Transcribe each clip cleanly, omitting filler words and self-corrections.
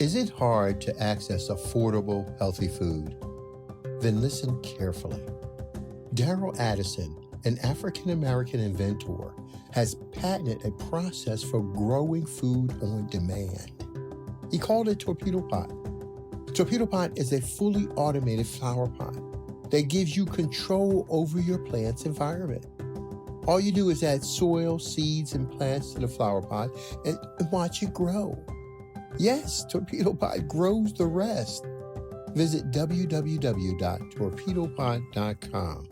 Is it hard to access affordable, healthy food? Then listen carefully. Daryl Addison, an African-American inventor, has patented a process for growing food on demand. He called it Torpedo Pot. Torpedo Pot is a fully automated flower pot that gives you control over your plant's environment. All you do is add soil, seeds, and plants to the flower pot and watch it grow. Yes, Torpedo Pot grows the rest. Visit www.torpedopot.com.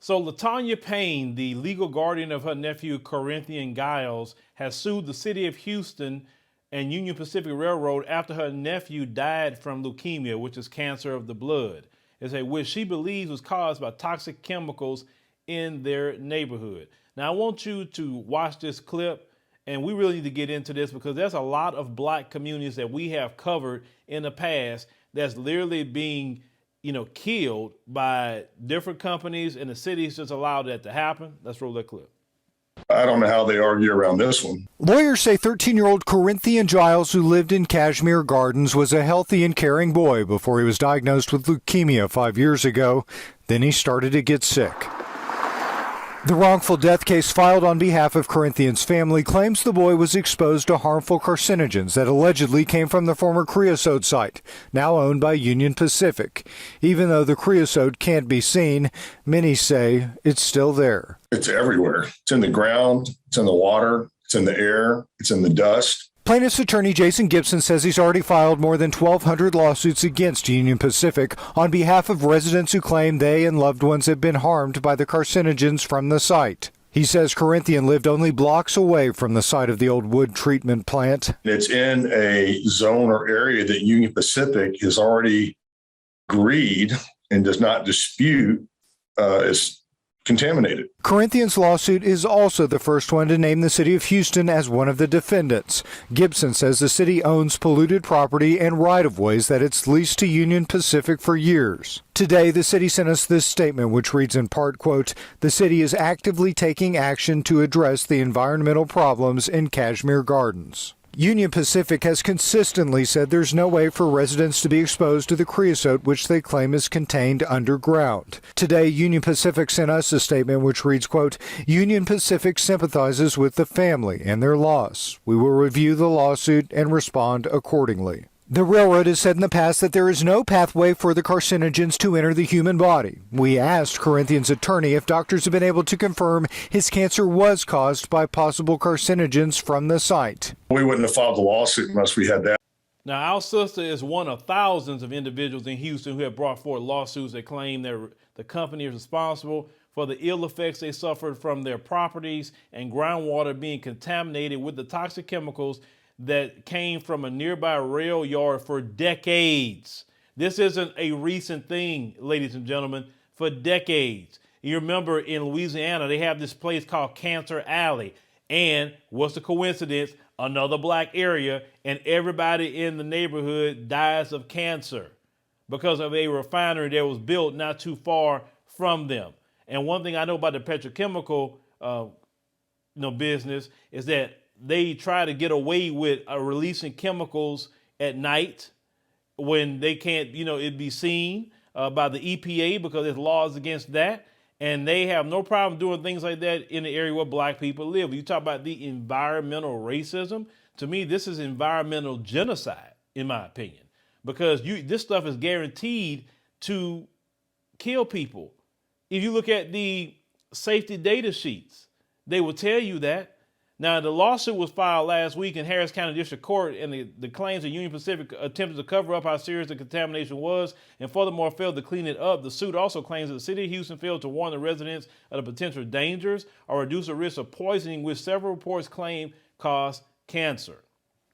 So LaTanya Payne, the legal guardian of her nephew Corinthian Giles, has sued the city of Houston and Union Pacific Railroad after her nephew died from leukemia, which is cancer of the blood, which she believes was caused by toxic chemicals in their neighborhood. Now I want you to watch this clip, and we really need to get into this because there's a lot of black communities that we have covered in the past that's literally being killed by different companies, and the cities just allowed that to happen. Let's roll that clip. I don't know how they argue around this one. Lawyers say 13-year-old Corinthian Giles, who lived in Kashmere Gardens, was a healthy and caring boy before he was diagnosed with leukemia 5 years ago. Then he started to get sick. The wrongful death case filed on behalf of Corinthian's family claims the boy was exposed to harmful carcinogens that allegedly came from the former creosote site, now owned by Union Pacific. Even though the creosote can't be seen, many say it's still there. It's everywhere. It's in the ground, it's in the water, it's in the air, it's in the dust. Plaintiff's attorney Jason Gibson says he's already filed more than 1,200 lawsuits against Union Pacific on behalf of residents who claim they and loved ones have been harmed by the carcinogens from the site. He says Corinthian lived only blocks away from the site of the old wood treatment plant. It's in a zone or area that Union Pacific has already agreed and does not dispute is contaminated. Corinthian's lawsuit is also the first one to name the city of Houston as one of the defendants. Gibson says the city owns polluted property and right-of-ways that it's leased to Union Pacific for years. Today, the city sent us this statement, which reads in part, quote, "The city is actively taking action to address the environmental problems in Kashmere Gardens." Union Pacific has consistently said there's no way for residents to be exposed to the creosote, which they claim is contained underground. Today, Union Pacific sent us a statement which reads, quote, "Union Pacific sympathizes with the family and their loss. We will review the lawsuit and respond accordingly." The railroad has said in the past that there is no pathway for the carcinogens to enter the human body. We asked Corinthian's attorney if doctors have been able to confirm his cancer was caused by possible carcinogens from the site. We wouldn't have filed the lawsuit unless we had that. Now, our sister is one of thousands of individuals in Houston who have brought forward lawsuits that claim that the company is responsible for the ill effects they suffered from their properties and groundwater being contaminated with the toxic chemicals that came from a nearby rail yard for decades. This isn't a recent thing, ladies and gentlemen, for decades. You remember in Louisiana, they have this place called Cancer Alley. And what's the coincidence? Another black area, and everybody in the neighborhood dies of cancer because of a refinery that was built not too far from them. And one thing I know about the petrochemical business is that they try to get away with releasing chemicals at night when they can't, it'd be seen by the EPA because there's laws against that. And they have no problem doing things like that in the area where black people live. You talk about the environmental racism. To me, this is environmental genocide, in my opinion, because this stuff is guaranteed to kill people. If you look at the safety data sheets, they will tell you that. Now, the lawsuit was filed last week in Harris County District Court, and the claims that Union Pacific attempted to cover up how serious the contamination was and furthermore failed to clean it up. The suit also claims that the city of Houston failed to warn the residents of the potential dangers or reduce the risk of poisoning, which several reports claim caused cancer.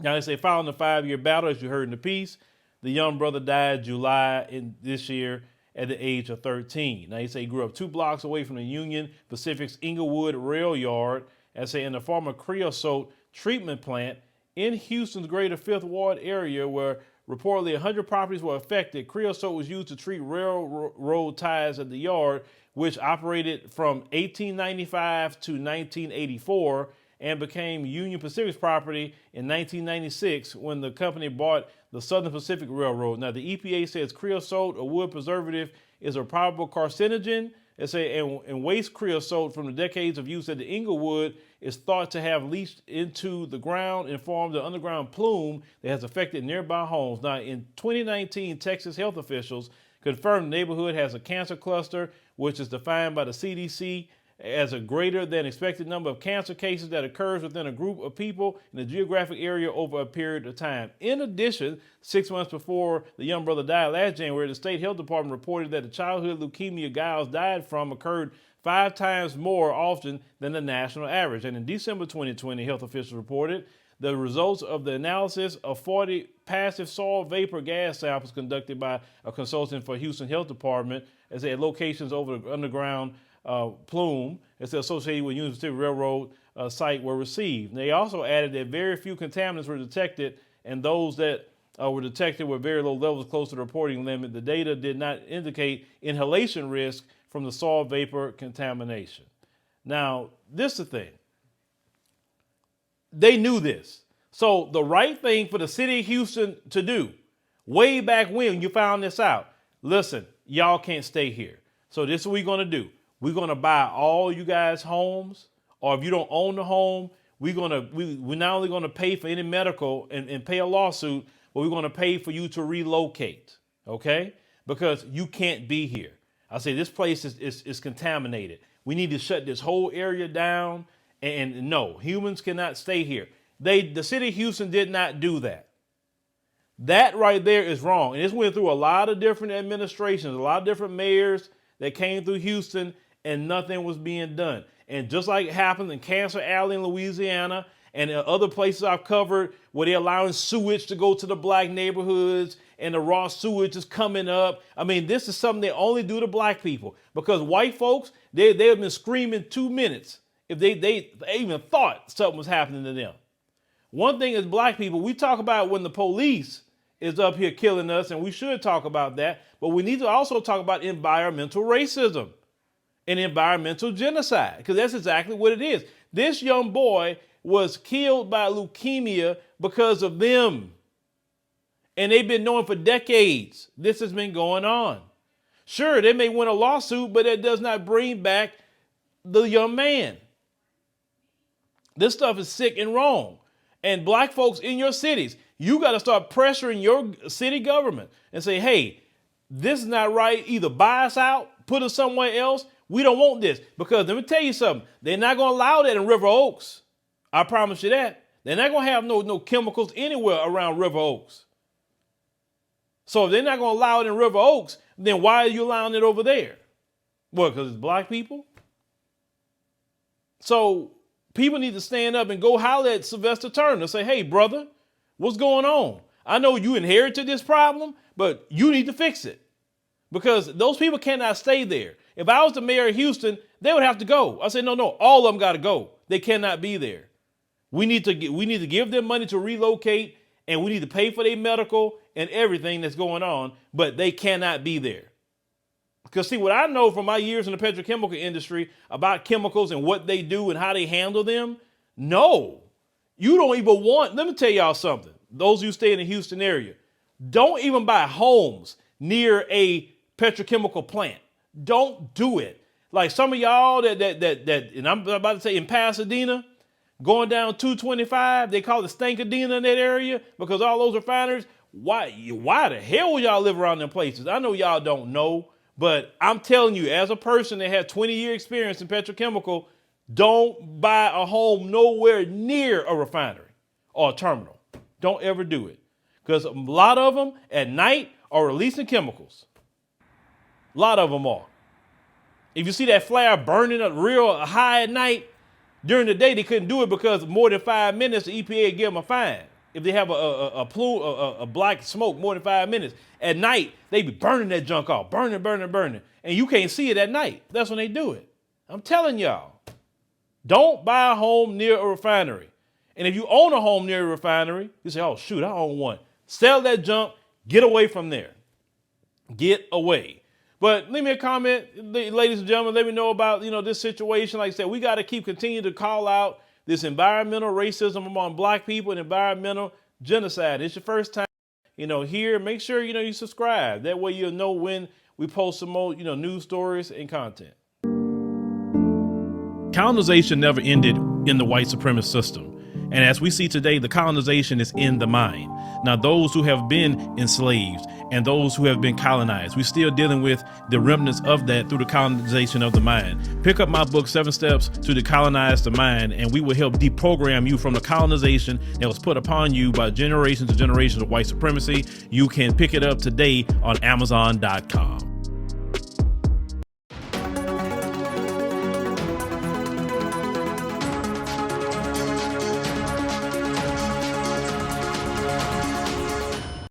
Now, they say following the 5-year battle, as you heard in the piece, the young brother died July in this year at the age of 13. Now, they say he grew up 2 blocks away from the Union Pacific's Inglewood Rail Yard, in the former creosote treatment plant in Houston's greater Fifth Ward area, where reportedly 100 properties were affected. Creosote was used to treat railroad ties at the yard, which operated from 1895 to 1984 and became Union Pacific's property in 1996 when the company bought the Southern Pacific Railroad. Now, the EPA says creosote, a wood preservative, is a probable carcinogen. And waste creosote from the decades of use at the Inglewood is thought to have leached into the ground and formed an underground plume that has affected nearby homes. Now, in 2019, Texas health officials confirmed the neighborhood has a cancer cluster, which is defined by the CDC as a greater than expected number of cancer cases that occurs within a group of people in a geographic area over a period of time. In addition, 6 months before the young brother died last January, the state health department reported that the childhood leukemia Giles died from occurred 5 times more often than the national average. And in December 2020, health officials reported the results of the analysis of 40 passive soil vapor gas samples conducted by a consultant for Houston Health Department as at locations over the underground plume it's associated with Union Pacific Railroad site were received. They also added that very few contaminants were detected, and those that were detected were very low levels close to the reporting limit. The data did not indicate inhalation risk from the soil vapor contamination. Now, this is the thing. They knew this. So the right thing for the city of Houston to do, way back when you found this out, listen, y'all can't stay here. So this is what we're going to do. We're going to buy all you guys homes, or if you don't own the home, we're not only going to pay for any medical and pay a lawsuit, but we're going to pay for you to relocate, okay? Because you can't be here. I say this place is contaminated. We need to shut this whole area down, and no, humans cannot stay here. The city of Houston did not do that. That right there is wrong. And this went through a lot of different administrations, a lot of different mayors that came through Houston, and nothing was being done. And just like it happened in Cancer Alley in Louisiana and in other places I've covered where they're allowing sewage to go to the black neighborhoods and the raw sewage is coming up. I mean, this is something they only do to black people because white folks, they have been screaming 2 minutes if they even thought something was happening to them. One thing is black people, we talk about when the police is up here killing us, and we should talk about that, but we need to also talk about environmental racism and environmental genocide, because that's exactly what it is. This young boy was killed by leukemia because of them. And they've been knowing for decades this has been going on. Sure, they may win a lawsuit, but that does not bring back the young man. This stuff is sick and wrong. And black folks in your cities, you got to start pressuring your city government and say, hey, this is not right. Either buy us out, put us somewhere else. We don't want this. Because let me tell you something. They're not going to allow that in River Oaks. I promise you that. They're not going to have no chemicals anywhere around River Oaks. So if they're not going to allow it in River Oaks, then why are you allowing it over there? What, because it's black people? So people need to stand up and go holler at Sylvester Turner and say, hey, brother, what's going on? I know you inherited this problem, but you need to fix it. Because those people cannot stay there. If I was the mayor of Houston, they would have to go. I said, no, all of them got to go. They cannot be there. We need to give them money to relocate, and we need to pay for their medical and everything that's going on, but they cannot be there. Because see, what I know from my years in the petrochemical industry about chemicals and what they do and how they handle them, no, you don't even want, let me tell y'all something. Those who stay in the Houston area, don't even buy homes near a petrochemical plant. Don't do it. Like some of y'all that and I'm about to say in Pasadena, going down 225, they call it Stankadena in that area because all those refineries. Why the hell would y'all live around them places? I know y'all don't know, but I'm telling you, as a person that had 20-year experience in petrochemical, don't buy a home nowhere near a refinery or a terminal. Don't ever do it. Because a lot of them at night are releasing chemicals. A lot of them are. If you see that flare burning up real high at night, during the day they couldn't do it because more than 5 minutes, the EPA would give them a fine. If they have a plume, a black smoke more than 5 minutes. At night, they be burning that junk off, burning. And you can't see it at night. That's when they do it. I'm telling y'all, don't buy a home near a refinery. And if you own a home near a refinery, you say, oh, shoot, I own one. Sell that junk Get away from there. Get away. But leave me a comment, ladies and gentlemen. Let me know about, this situation. Like I said, we got to continue to call out this environmental racism among black people and environmental genocide. It's your first time, here. Make sure, you subscribe. That way you'll know when we post some more, news stories and content. Colonization never ended in the white supremacist system. And as we see today, the colonization is in the mind. Now, those who have been enslaved and those who have been colonized, we're still dealing with the remnants of that through the colonization of the mind. Pick up my book, 7 Steps to Decolonize the Mind, and we will help deprogram you from the colonization that was put upon you by generations and generations of white supremacy. You can pick it up today on Amazon.com.